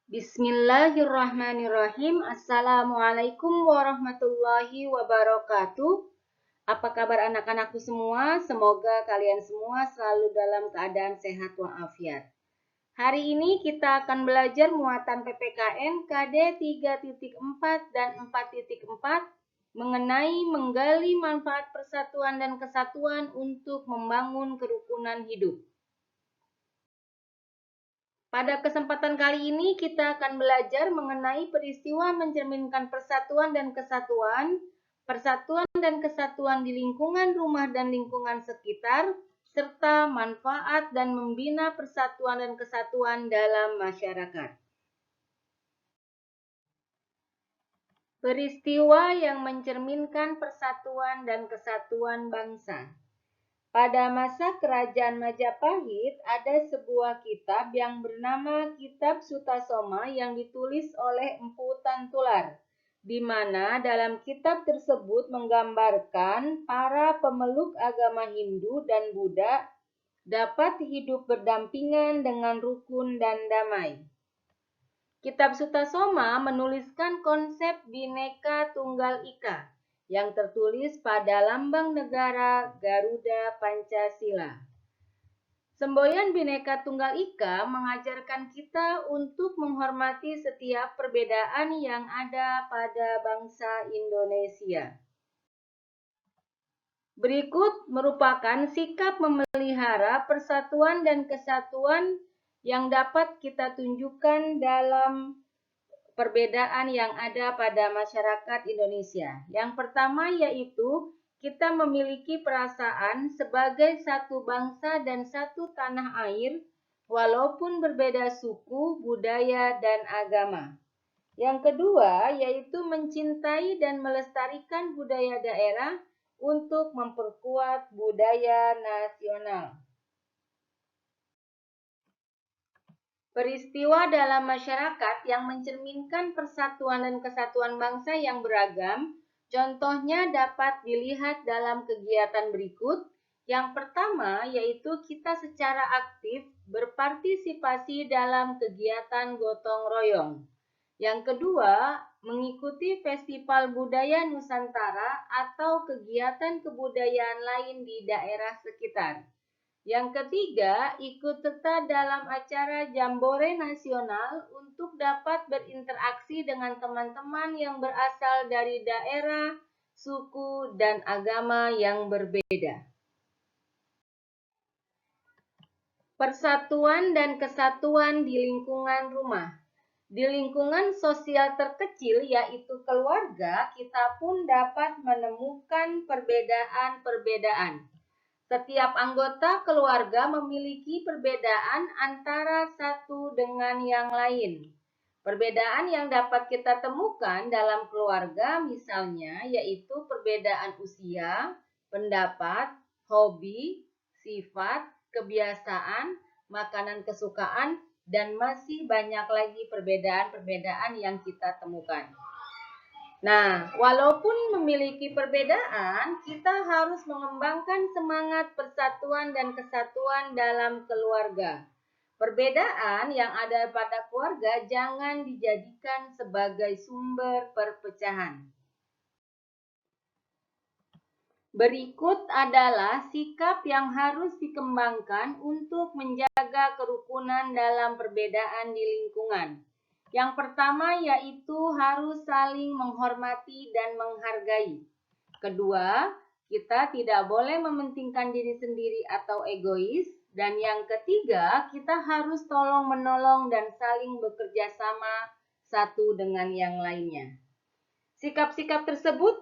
Bismillahirrahmanirrahim. Assalamualaikum warahmatullahi wabarakatuh. Apa kabar anak-anakku semua? Semoga kalian semua selalu dalam keadaan sehat walafiat. Hari ini kita akan belajar muatan PPKN KD 3.4 dan 4.4 mengenai menggali manfaat persatuan dan kesatuan untuk membangun kerukunan hidup. Pada kesempatan kali ini kita akan belajar mengenai peristiwa mencerminkan persatuan dan kesatuan di lingkungan rumah dan lingkungan sekitar, serta manfaat dan membina persatuan dan kesatuan dalam masyarakat. Peristiwa yang mencerminkan persatuan dan kesatuan bangsa. Pada masa kerajaan Majapahit, ada sebuah kitab yang bernama Kitab Sutasoma yang ditulis oleh Empu Tantular, di mana dalam kitab tersebut menggambarkan para pemeluk agama Hindu dan Buddha dapat hidup berdampingan dengan rukun dan damai. Kitab Sutasoma menuliskan konsep Bhinneka Tunggal Ika yang tertulis pada lambang negara Garuda Pancasila. Semboyan Bhinneka Tunggal Ika mengajarkan kita untuk menghormati setiap perbedaan yang ada pada bangsa Indonesia. Berikut merupakan sikap memelihara persatuan dan kesatuan yang dapat kita tunjukkan dalam perbedaan yang ada pada masyarakat Indonesia. Yang pertama yaitu kita memiliki perasaan sebagai satu bangsa dan satu tanah air, walaupun berbeda suku, budaya, dan agama. Yang kedua yaitu mencintai dan melestarikan budaya daerah untuk memperkuat budaya nasional. Peristiwa dalam masyarakat yang mencerminkan persatuan dan kesatuan bangsa yang beragam, contohnya dapat dilihat dalam kegiatan berikut. Yang pertama yaitu kita secara aktif berpartisipasi dalam kegiatan gotong royong. Yang kedua, mengikuti Festival Budaya Nusantara atau kegiatan kebudayaan lain di daerah sekitar. Yang ketiga, ikut serta dalam acara Jambore Nasional untuk dapat berinteraksi dengan teman-teman yang berasal dari daerah, suku, dan agama yang berbeda. Persatuan dan kesatuan di lingkungan rumah. Di lingkungan sosial terkecil, yaitu keluarga, kita pun dapat menemukan perbedaan-perbedaan. Setiap anggota keluarga memiliki perbedaan antara satu dengan yang lain. Perbedaan yang dapat kita temukan dalam keluarga misalnya yaitu perbedaan usia, pendapat, hobi, sifat, kebiasaan, makanan kesukaan, dan masih banyak lagi perbedaan-perbedaan yang kita temukan. Nah, walaupun memiliki perbedaan, kita harus mengembangkan semangat persatuan dan kesatuan dalam keluarga. Perbedaan yang ada pada keluarga jangan dijadikan sebagai sumber perpecahan. Berikut adalah sikap yang harus dikembangkan untuk menjaga kerukunan dalam perbedaan di lingkungan. Yang pertama yaitu harus saling menghormati dan menghargai. Kedua, kita tidak boleh mementingkan diri sendiri atau egois. Dan yang ketiga, kita harus tolong-menolong dan saling bekerja sama satu dengan yang lainnya. Sikap-sikap tersebut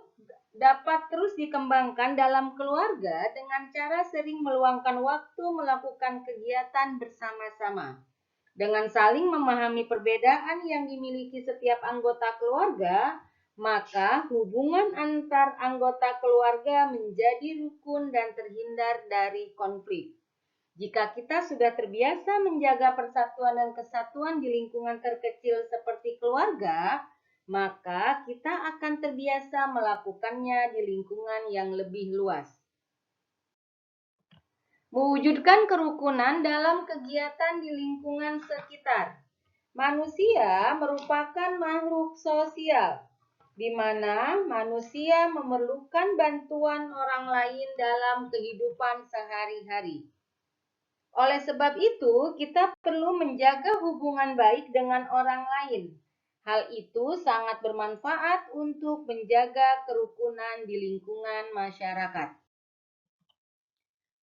dapat terus dikembangkan dalam keluarga dengan cara sering meluangkan waktu melakukan kegiatan bersama-sama. Dengan saling memahami perbedaan yang dimiliki setiap anggota keluarga, maka hubungan antar anggota keluarga menjadi rukun dan terhindar dari konflik. Jika kita sudah terbiasa menjaga persatuan dan kesatuan di lingkungan terkecil seperti keluarga, maka kita akan terbiasa melakukannya di lingkungan yang lebih luas. Mewujudkan kerukunan dalam kegiatan di lingkungan sekitar. Manusia merupakan makhluk sosial, di mana manusia memerlukan bantuan orang lain dalam kehidupan sehari-hari. Oleh sebab itu, kita perlu menjaga hubungan baik dengan orang lain. Hal itu sangat bermanfaat untuk menjaga kerukunan di lingkungan masyarakat.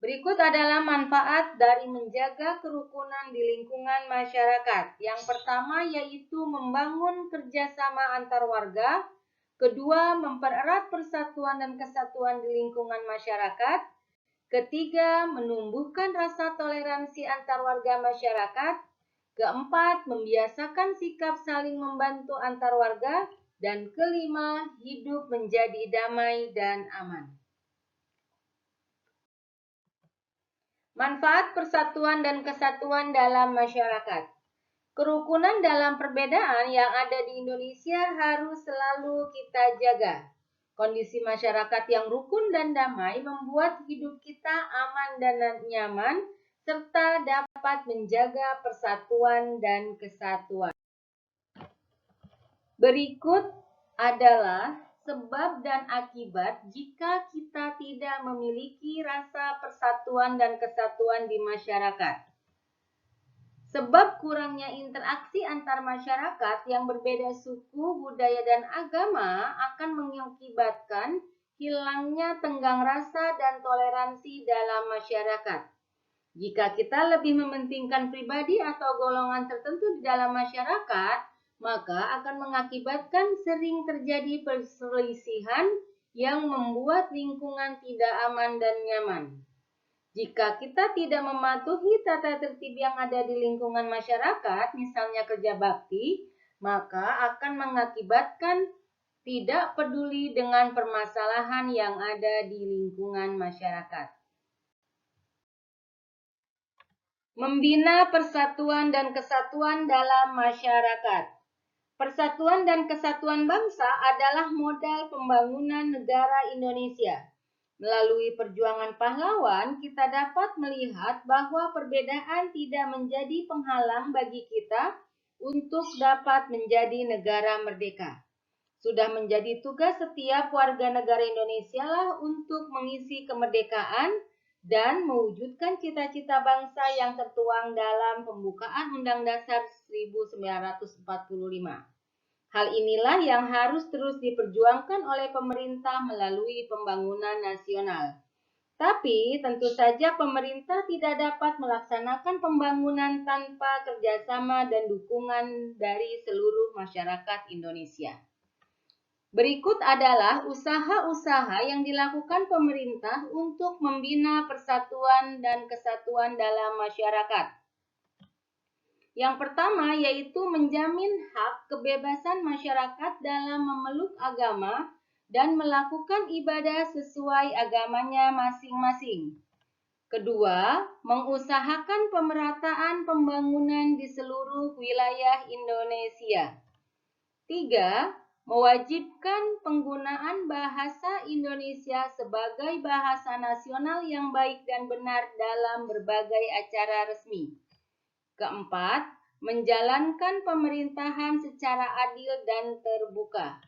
Berikut adalah manfaat dari menjaga kerukunan di lingkungan masyarakat. Yang pertama yaitu membangun kerjasama antar warga. Kedua, mempererat persatuan dan kesatuan di lingkungan masyarakat. Ketiga, menumbuhkan rasa toleransi antar warga masyarakat. Keempat, membiasakan sikap saling membantu antar warga. Dan kelima, hidup menjadi damai dan aman. Manfaat persatuan dan kesatuan dalam masyarakat. Kerukunan dalam perbedaan yang ada di Indonesia harus selalu kita jaga. Kondisi masyarakat yang rukun dan damai membuat hidup kita aman dan nyaman, serta dapat menjaga persatuan dan kesatuan. Berikut adalah sebab dan akibat jika kita tidak memiliki rasa persatuan dan kesatuan di masyarakat. Sebab kurangnya interaksi antar masyarakat yang berbeda suku, budaya, dan agama akan mengakibatkan hilangnya tenggang rasa dan toleransi dalam masyarakat. Jika kita lebih mementingkan pribadi atau golongan tertentu di dalam masyarakat, maka akan mengakibatkan sering terjadi perselisihan yang membuat lingkungan tidak aman dan nyaman. Jika kita tidak mematuhi tata tertib yang ada di lingkungan masyarakat, misalnya kerja bakti, maka akan mengakibatkan tidak peduli dengan permasalahan yang ada di lingkungan masyarakat. Membina persatuan dan kesatuan dalam masyarakat. Persatuan dan kesatuan bangsa adalah modal pembangunan negara Indonesia. Melalui perjuangan pahlawan, kita dapat melihat bahwa perbedaan tidak menjadi penghalang bagi kita untuk dapat menjadi negara merdeka. Sudah menjadi tugas setiap warga negara Indonesia lah untuk mengisi kemerdekaan dan mewujudkan cita-cita bangsa yang tertuang dalam pembukaan Undang Dasar 1945. Hal inilah yang harus terus diperjuangkan oleh pemerintah melalui pembangunan nasional. Tapi tentu saja pemerintah tidak dapat melaksanakan pembangunan tanpa kerjasama dan dukungan dari seluruh masyarakat Indonesia. Berikut adalah usaha-usaha yang dilakukan pemerintah untuk membina persatuan dan kesatuan dalam masyarakat. Yang pertama yaitu menjamin hak kebebasan masyarakat dalam memeluk agama dan melakukan ibadah sesuai agamanya masing-masing. Kedua, mengusahakan pemerataan pembangunan di seluruh wilayah Indonesia. Tiga, mewajibkan penggunaan bahasa Indonesia sebagai bahasa nasional yang baik dan benar dalam berbagai acara resmi. Keempat, menjalankan pemerintahan secara adil dan terbuka.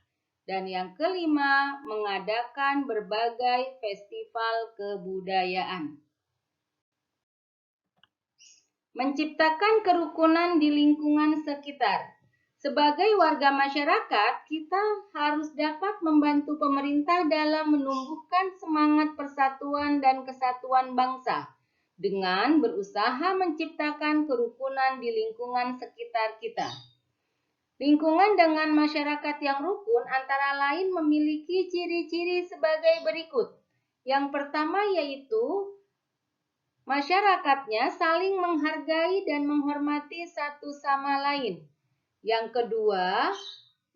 Dan yang kelima, mengadakan berbagai festival kebudayaan. Menciptakan kerukunan di lingkungan sekitar. Sebagai warga masyarakat, kita harus dapat membantu pemerintah dalam menumbuhkan semangat persatuan dan kesatuan bangsa dengan berusaha menciptakan kerukunan di lingkungan sekitar kita. Lingkungan dengan masyarakat yang rukun antara lain memiliki ciri-ciri sebagai berikut. Yang pertama yaitu masyarakatnya saling menghargai dan menghormati satu sama lain. Yang kedua,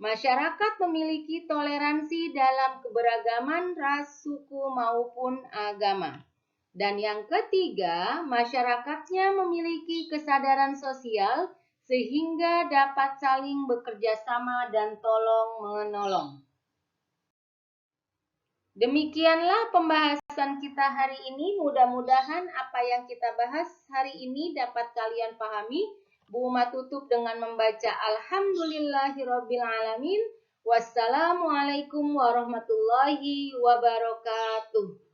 masyarakat memiliki toleransi dalam keberagaman ras, suku, maupun agama. Dan yang ketiga, masyarakatnya memiliki kesadaran sosial sehingga dapat saling bekerja sama dan tolong-menolong. Demikianlah pembahasan kita hari ini. Mudah-mudahan apa yang kita bahas hari ini dapat kalian pahami Bu Uma tutup dengan membaca Alhamdulillahirabbil alamin. Wassalamualaikum warahmatullahi wabarakatuh.